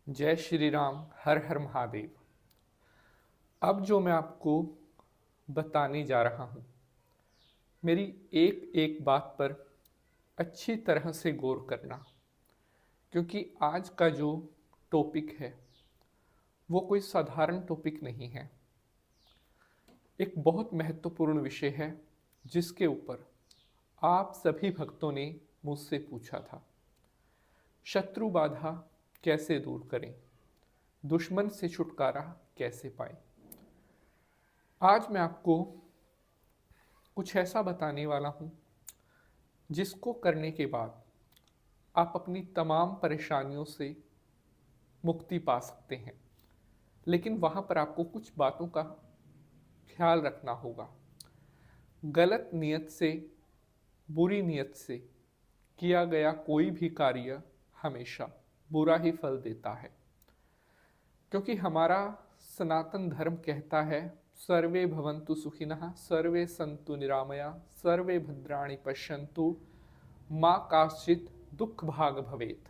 जय श्री राम। हर हर महादेव। अब जो मैं आपको बताने जा रहा हूँ, मेरी एक एक बात पर अच्छी तरह से गौर करना, क्योंकि आज का जो टॉपिक है वो कोई साधारण टॉपिक नहीं है। एक बहुत महत्वपूर्ण विषय है जिसके ऊपर आप सभी भक्तों ने मुझसे पूछा था। शत्रु बाधा कैसे दूर करें, दुश्मन से छुटकारा कैसे पाएं। आज मैं आपको कुछ ऐसा बताने वाला हूं जिसको करने के बाद आप अपनी तमाम परेशानियों से मुक्ति पा सकते हैं। लेकिन वहां पर आपको कुछ बातों का ख्याल रखना होगा। गलत नियत से, बुरी नियत से किया गया कोई भी कार्य हमेशा बुरा ही फल देता है, क्योंकि हमारा सनातन धर्म कहता है सर्वे भवन्तु सुखिनः, सर्वे सन्तु निरामया, सर्वे भद्राणि पश्यन्तु, माँ काश्चित दुख भाग भवेत।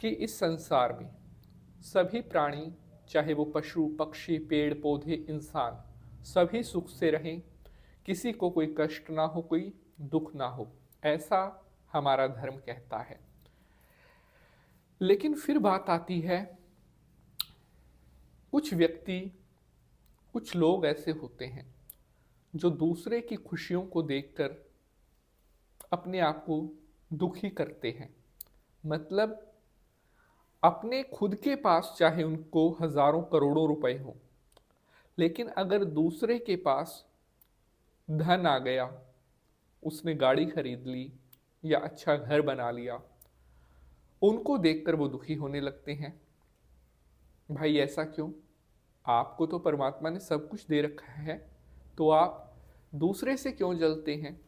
कि इस संसार में सभी प्राणी, चाहे वो पशु पक्षी पेड़ पौधे इंसान, सभी सुख से रहें, किसी को कोई कष्ट ना हो, कोई दुख ना हो, ऐसा हमारा धर्म कहता है। लेकिन फिर बात आती है, कुछ व्यक्ति, कुछ लोग ऐसे होते हैं जो दूसरे की खुशियों को देखकर अपने आप को दुखी करते हैं। मतलब अपने खुद के पास चाहे उनको हजारों करोड़ों रुपए हो, लेकिन अगर दूसरे के पास धन आ गया, उसने गाड़ी खरीद ली या अच्छा घर बना लिया, उनको देखकर वो दुखी होने लगते हैं। भाई ऐसा क्यों? आपको तो परमात्मा ने सब कुछ दे रखा है, तो आप दूसरे से क्यों जलते हैं?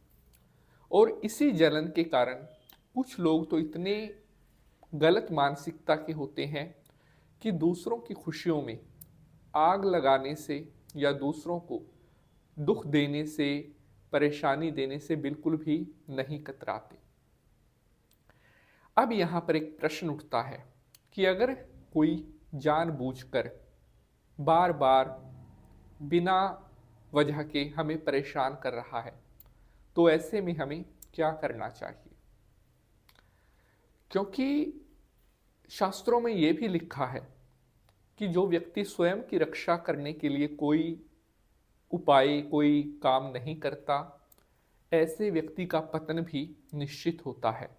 और इसी जलन के कारण कुछ लोग तो इतने गलत मानसिकता के होते हैं कि दूसरों की खुशियों में आग लगाने से या दूसरों को दुख देने से, परेशानी देने से बिल्कुल भी नहीं कतराते। अब यहाँ पर एक प्रश्न उठता है कि अगर कोई जानबूझकर बार बार बिना वजह के हमें परेशान कर रहा है, तो ऐसे में हमें क्या करना चाहिए? क्योंकि शास्त्रों में यह भी लिखा है कि जो व्यक्ति स्वयं की रक्षा करने के लिए कोई उपाय, कोई काम नहीं करता, ऐसे व्यक्ति का पतन भी निश्चित होता है।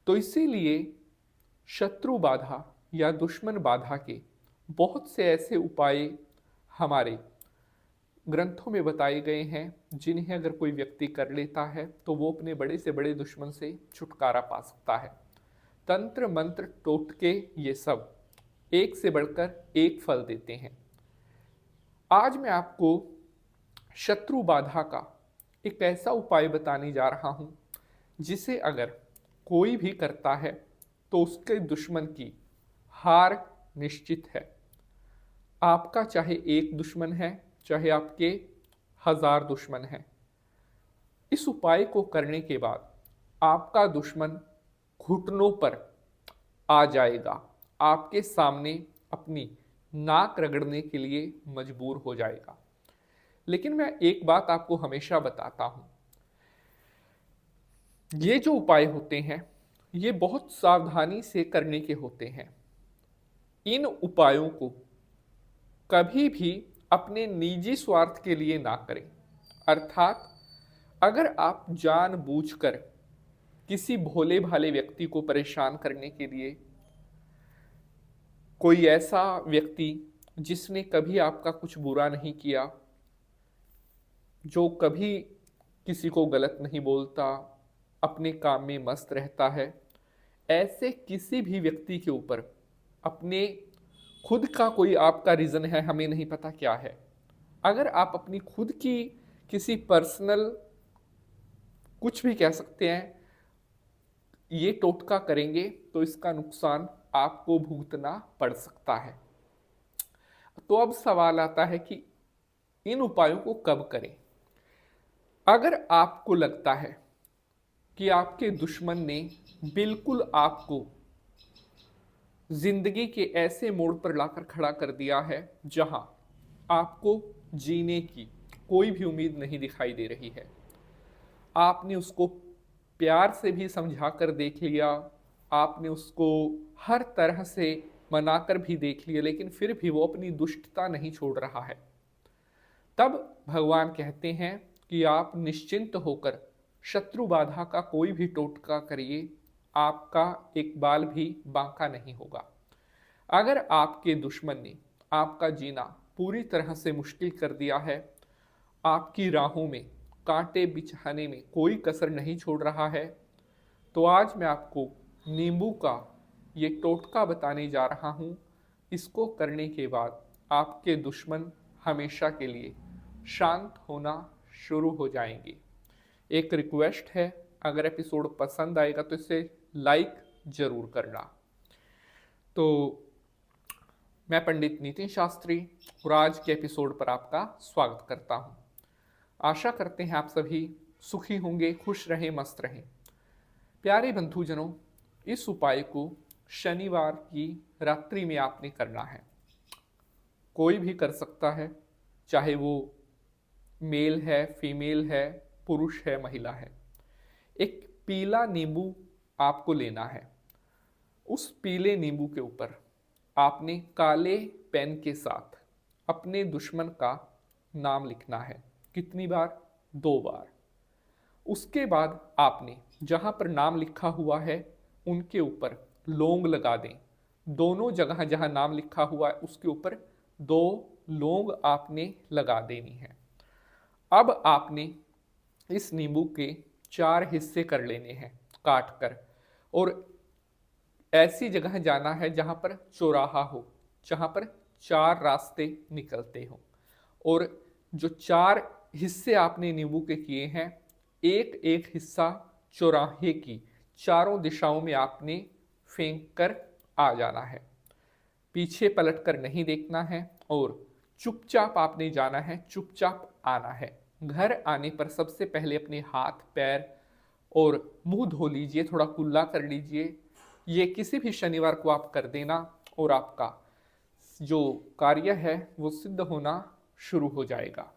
तो इसीलिए शत्रु बाधा या दुश्मन बाधा के बहुत से ऐसे उपाय हमारे ग्रंथों में बताए गए हैं, जिन्हें अगर कोई व्यक्ति कर लेता है तो वो अपने बड़े से बड़े दुश्मन से छुटकारा पा सकता है। तंत्र मंत्र टोटके ये सब एक से बढ़कर एक फल देते हैं। आज मैं आपको शत्रु बाधा का एक ऐसा उपाय बताने जा रहा हूं जिसे अगर कोई भी करता है तो उसके दुश्मन की हार निश्चित है। आपका चाहे एक दुश्मन है, चाहे आपके 1000 दुश्मन हैं, इस उपाय को करने के बाद आपका दुश्मन घुटनों पर आ जाएगा, आपके सामने अपनी नाक रगड़ने के लिए मजबूर हो जाएगा। लेकिन मैं एक बात आपको हमेशा बताता हूं, ये जो उपाय होते हैं ये बहुत सावधानी से करने के होते हैं। इन उपायों को कभी भी अपने निजी स्वार्थ के लिए ना करें। अर्थात अगर आप जानबूझकर किसी भोले भाले व्यक्ति को परेशान करने के लिए, कोई ऐसा व्यक्ति जिसने कभी आपका कुछ बुरा नहीं किया, जो कभी किसी को गलत नहीं बोलता, अपने काम में मस्त रहता है, ऐसे किसी भी व्यक्ति के ऊपर अपने खुद का कोई आपका रीज़न है, हमें नहीं पता क्या है, अगर आप अपनी खुद की किसी पर्सनल, कुछ भी कह सकते हैं, ये टोटका करेंगे तो इसका नुकसान आपको भुगतना पड़ सकता है। तो अब सवाल आता है कि इन उपायों को कब करें? अगर आपको लगता है कि आपके दुश्मन ने बिल्कुल आपको जिंदगी के ऐसे मोड़ पर लाकर खड़ा कर दिया है जहां आपको जीने की कोई भी उम्मीद नहीं दिखाई दे रही है। आपने उसको प्यार से भी समझा कर देख लिया, आपने उसको हर तरह से मनाकर भी देख लिया, लेकिन फिर भी वो अपनी दुष्टता नहीं छोड़ रहा है। तब भगवान कहते हैं कि आप निश्चिंत होकर शत्रु बाधा का कोई भी टोटका करिए, आपका एक बाल भी बांका नहीं होगा। अगर आपके दुश्मन ने आपका जीना पूरी तरह से मुश्किल कर दिया है, आपकी राहों में कांटे बिछाने में कोई कसर नहीं छोड़ रहा है, तो आज मैं आपको नींबू का ये टोटका बताने जा रहा हूँ। इसको करने के बाद आपके दुश्मन हमेशा के लिए शांत होना शुरू हो जाएंगे। एक रिक्वेस्ट है, अगर एपिसोड पसंद आएगा तो इसे लाइक जरूर करना। तो मैं पंडित नितिन शास्त्री और आज के एपिसोड पर आपका स्वागत करता हूँ। आशा करते हैं आप सभी सुखी होंगे, खुश रहें, मस्त रहें। प्यारे बंधुजनों, इस उपाय को शनिवार की रात्रि में आपने करना है। कोई भी कर सकता है, चाहे वो मेल है, फीमेल है, पुरुष है, महिला है। एक पीला नींबू आपको लेना है। उस पीले नींबू के ऊपर आपने काले पेन के साथ अपने दुश्मन का नाम लिखना है। कितनी बार? 2 बार। उसके बाद आपने जहां पर नाम लिखा हुआ है उनके ऊपर लौंग लगा दें। दोनों जगह जहां नाम लिखा हुआ है उसके ऊपर 2 लौंग आपने लगा देनी है। अब आपने इस नींबू के 4 हिस्से कर लेने हैं काट कर, और ऐसी जगह जाना है जहां पर चौराहा हो, जहां पर 4 रास्ते निकलते हो, और जो 4 हिस्से आपने नींबू के किए हैं, एक एक हिस्सा चौराहे की चारों दिशाओं में आपने फेंक कर आ जाना है। पीछे पलट कर नहीं देखना है और चुपचाप आपने जाना है, चुपचाप आना है। घर आने पर सबसे पहले अपने हाथ पैर और मुंह धो लीजिए, थोड़ा कुल्ला कर लीजिए। ये किसी भी शनिवार को आप कर देना और आपका जो कार्य है वो सिद्ध होना शुरू हो जाएगा।